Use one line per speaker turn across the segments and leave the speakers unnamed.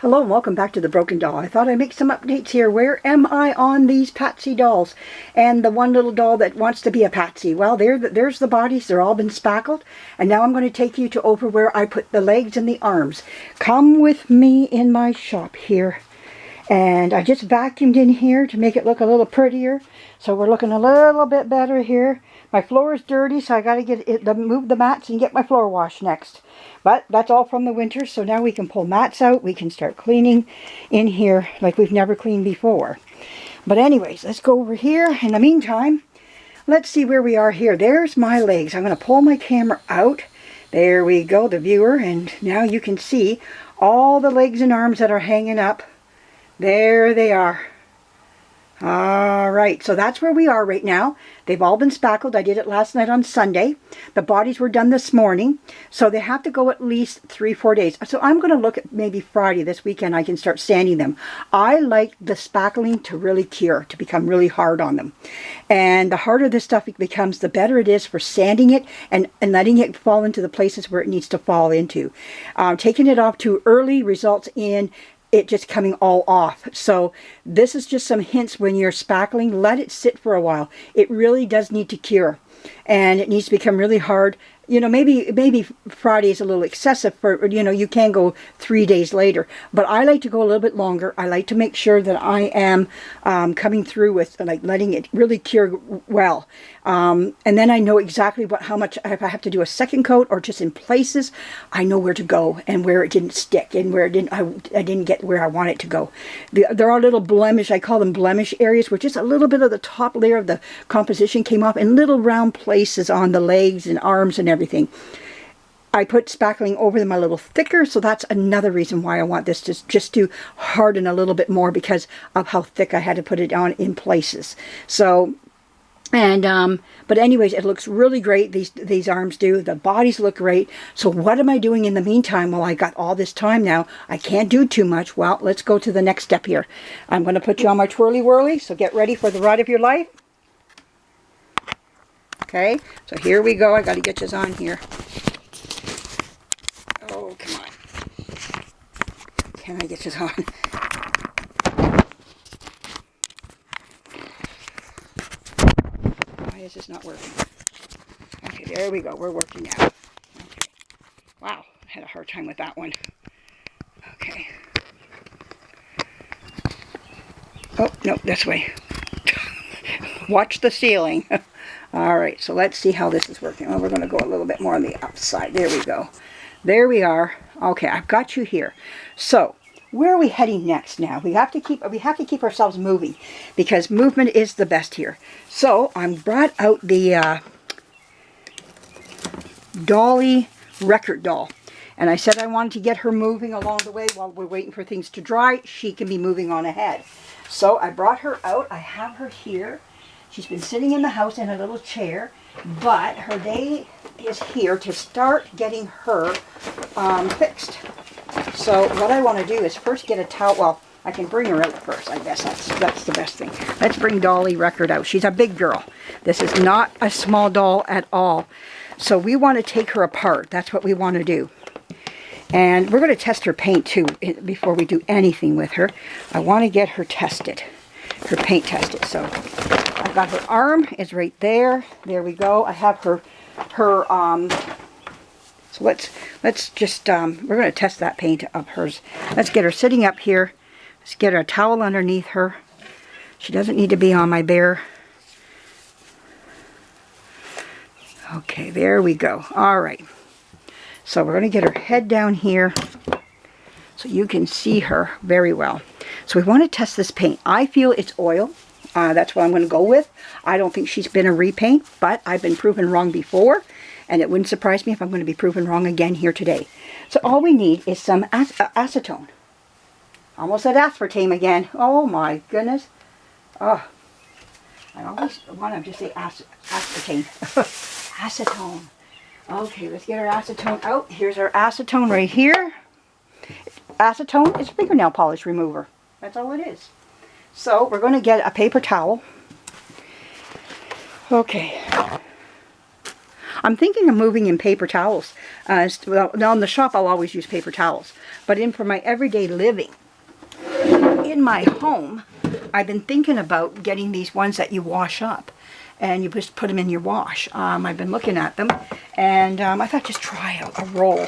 Hello and welcome back to the Broken Doll. I thought I'd make some updates here. Where am I on these Patsy dolls? And the one little doll that wants to be a Patsy. Well, there's the bodies. They're all been spackled. And now I'm going to take you to over where I put the legs and the arms. Come with me in my shop here. And I just vacuumed in here to make it look a little prettier. So we're looking a little bit better here. My floor is dirty, so I got to move the mats and get my floor washed next. But that's all from the winter, so now we can pull mats out. We can start cleaning in here like we've never cleaned before. But anyways, let's go over here. In the meantime, let's see where we are here. There's my legs. I'm going to pull my camera out. There we go, the viewer. And now you can see all the legs and arms that are hanging up. There they are. Alright, so that's where we are right now. They've all been spackled. I did it last night on Sunday. The bodies were done this morning. So they have to go at least 3-4 days. So I'm going to look at maybe Friday this weekend. I can start sanding them. I like the spackling to really cure, to become really hard on them. And the harder this stuff becomes, the better it is for sanding it and letting it fall into the places where it needs to fall into. Taking it off too early results in it just coming all off. So this is just some hints when you're spackling. Let it sit for a while. It really does need to cure, and it needs to become really hard. You know, maybe Friday is a little excessive for, you know, you can go 3 days later. But I like to go a little bit longer. I like to make sure that I am coming through with, like, letting it really cure well. And then I know exactly how much, if I have to do a second coat or just in places, I know where to go and where it didn't stick and where I didn't get where I want it to go. There are little blemish, I call them blemish areas, where just a little bit of the top layer of the composition came off, and little round places on the legs and arms and everything. I put spackling over them a little thicker, so that's another reason why I want this to just to harden a little bit more, because of how thick I had to put it on in places. So, and but anyways, it looks really great. These arms do. The bodies look great. So what am I doing in the meantime? Well, I got all this time now. I can't do too much. Well, let's go to the next step here. I'm going to put you on my twirly whirly, so get ready for the ride of your life. Okay, so here we go. I got to get this on here. Oh, come on. Can I get this on? Why is this not working? Okay, there we go. We're working now. Okay. Wow, I had a hard time with that one. Okay. Oh, no, this way. Watch the ceiling. Alright, so let's see how this is working. Oh, we're going to go a little bit more on the outside. There we go. There we are. Okay, I've got you here. So, where are we heading next now? We have to keep ourselves moving, because movement is the best here. So, I brought out the Dolly Record Doll. And I said I wanted to get her moving along the way while we're waiting for things to dry. She can be moving on ahead. So, I brought her out. I have her here. She's been sitting in the house in a little chair, but her day is here to start getting her fixed. So what I want to do is first get a towel. Well, I can bring her out first. I guess that's the best thing. Let's bring Dolly Record out. She's a big girl. This is not a small doll at all. So we want to take her apart. That's what we want to do. And we're going to test her paint too before we do anything with her. I want to get her tested. Her paint tested. So I've got her arm is right there. There we go. I have her so let's just we're going to test that paint of hers. Let's get her sitting up here. Let's get her a towel underneath her. She doesn't need to be on my bare. Okay, there we go. All right. So we're going to get her head down here so you can see her very well. So we want to test this paint. I feel it's oil. That's what I'm going to go with. I don't think she's been a repaint, but I've been proven wrong before, and it wouldn't surprise me if I'm going to be proven wrong again here today. So all we need is some acetone. Almost said aspartame again. Oh my goodness. Oh, I always want to just say aspartame. Acetone. Okay, let's get our acetone out. Here's our acetone right here. Acetone is fingernail polish remover. That's all it is. So we're going to get a paper towel. Okay. I'm thinking of moving in paper towels. Well, now in the shop I'll always use paper towels. But for my everyday living, in my home, I've been thinking about getting these ones that you wash up. And you just put them in your wash. I've been looking at them. And I thought just try a roll.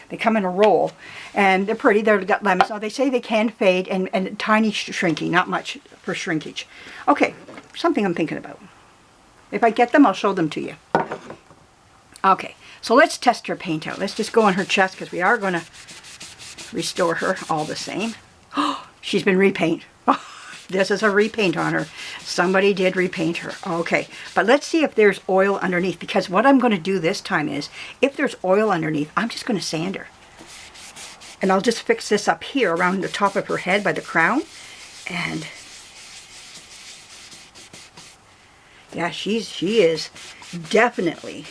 They come in a roll. And they're pretty. They've got lemons. Now they say they can fade and tiny shrinking. Not much for shrinkage. Okay, something I'm thinking about. If I get them, I'll show them to you. Okay, so let's test her paint out. Let's just go on her chest because we are going to restore her all the same. Oh, she's been repainted. Oh, this is a repaint on her. Somebody did repaint her. Okay, but let's see if there's oil underneath, because what I'm going to do this time is, if there's oil underneath, I'm just going to sand her. And I'll just fix this up here around the top of her head by the crown. And yeah, she is definitely.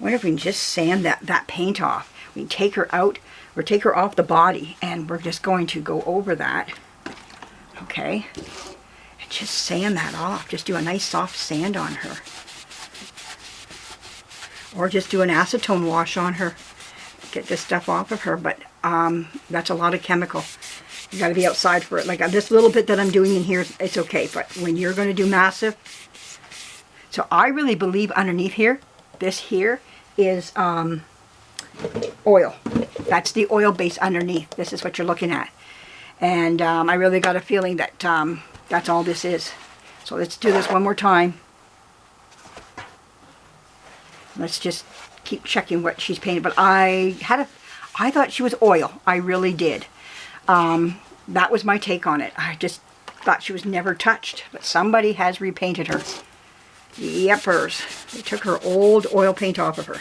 I wonder if we can just sand that paint off. We can take her out, or take her off the body, and we're just going to go over that. Okay, and just sand that off. Just do a nice soft sand on her. Or just do an acetone wash on her. Get this stuff off of her, but that's a lot of chemical. You got to be outside for it. Like this little bit that I'm doing in here, it's okay, but when you're going to do massive. So I really believe underneath here, this here is oil. That's the oil base underneath. This is what you're looking at. And I really got a feeling that that's all this is. So let's do this one more time. Let's just keep checking what she's painted. But I thought she was oil. I really did. That was my take on it. I just thought she was never touched. But somebody has repainted her. Yepers. They took her old oil paint off of her.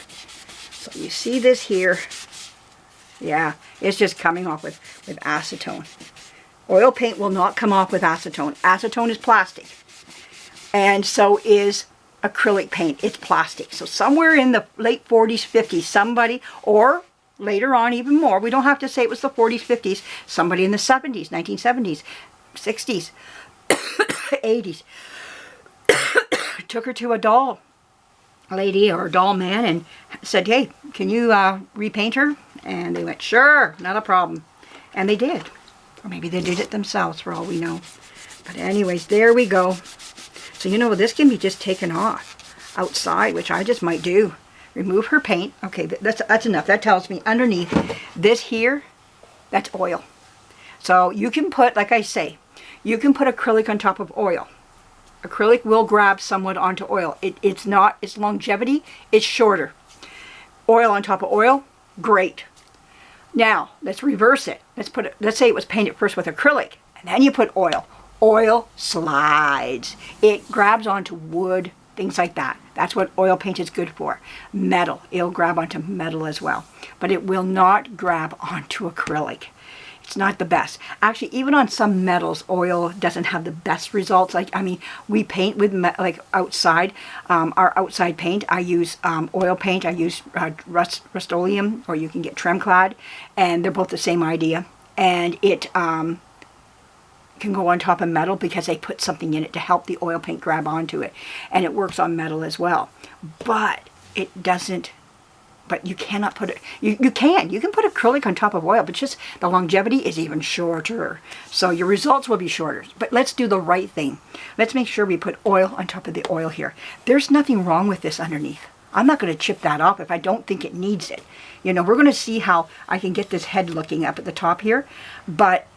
So you see this here. Yeah, it's just coming off with acetone. Oil paint will not come off with acetone. Acetone is plastic. And so is acrylic paint. It's plastic. So somewhere in the late 40s, 50s, somebody, or later on even more, we don't have to say it was the 40s, 50s, somebody in the 70s, 1970s, 60s, 80s, took her to a doll lady or a doll man and said, hey, can you repaint her? And they went, sure, not a problem. And they did. Or maybe they did it themselves, for all we know. But anyways, there we go. So, you know, this can be just taken off outside, which I just might do. Remove her paint. Okay, that's enough. That tells me underneath this here, that's oil. So you can put, like I say, you can put acrylic on top of oil. Acrylic will grab somewhat onto oil. It's not, its longevity is shorter. Oil on top of oil, great. Now, let's reverse it. Let's say it was painted first with acrylic, and then you put oil. Oil slides. It grabs onto wood, things like that. That's what oil paint is good for. Metal. It'll grab onto metal as well. But it will not grab onto acrylic. It's not the best. Actually, even on some metals, oil doesn't have the best results. Like, I mean, we paint with, like, outside, our outside paint. I use oil paint. I use Rust-Oleum, or you can get Tremclad, and they're both the same idea. And it can go on top of metal because they put something in it to help the oil paint grab onto it. And it works on metal as well. But it doesn't. But you cannot put it, you can put acrylic on top of oil, but just the longevity is even shorter. So your results will be shorter. But let's do the right thing. Let's make sure we put oil on top of the oil here. There's nothing wrong with this underneath. I'm not going to chip that off if I don't think it needs it. You know, we're going to see how I can get this head looking up at the top here. But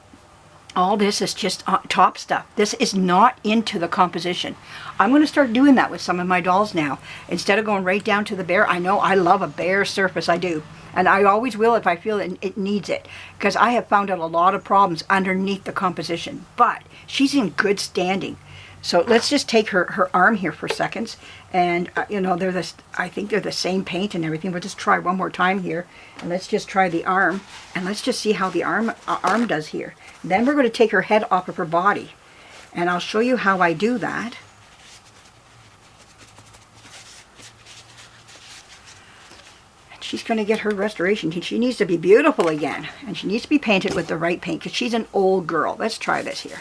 all this is just top stuff. This is not into the composition. I'm going to start doing that with some of my dolls now. Instead of going right down to the bare, I know I love a bare surface, I do. And I always will if I feel it needs it. Because I have found out a lot of problems underneath the composition. But she's in good standing. So let's just take her arm here for seconds. And, you know, I think they're the same paint and everything. We'll just try one more time here. And let's just try the arm. And let's just see how the arm does here. Then we're going to take her head off of her body. And I'll show you how I do that. And she's going to get her restoration. She needs to be beautiful again. And she needs to be painted with the right paint because she's an old girl. Let's try this here.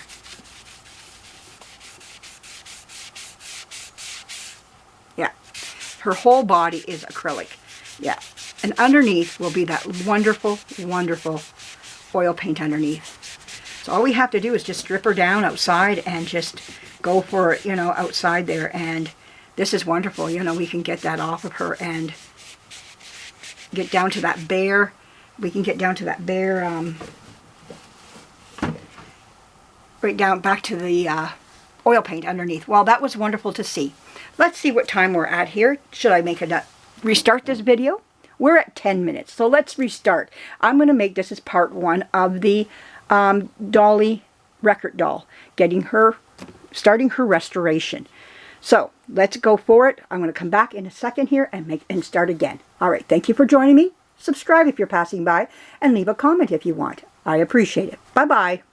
Her whole body is acrylic. Yeah. And underneath will be that wonderful, wonderful oil paint underneath. So all we have to do is just strip her down outside and just go for it, you know, outside there. And this is wonderful. You know, we can get that off of her and get down to that bare. We can get down to that bare, right down back to the oil paint underneath. Well, that was wonderful to see. Let's see what time we're at here. Should I make a restart this video? We're at 10 minutes, so let's restart. I'm going to make this as part 1 of the Dolly Record Doll, starting her restoration. So let's go for it. I'm going to come back in a second here and start again. All right, thank you for joining me. Subscribe if you're passing by, and leave a comment if you want. I appreciate it. Bye-bye.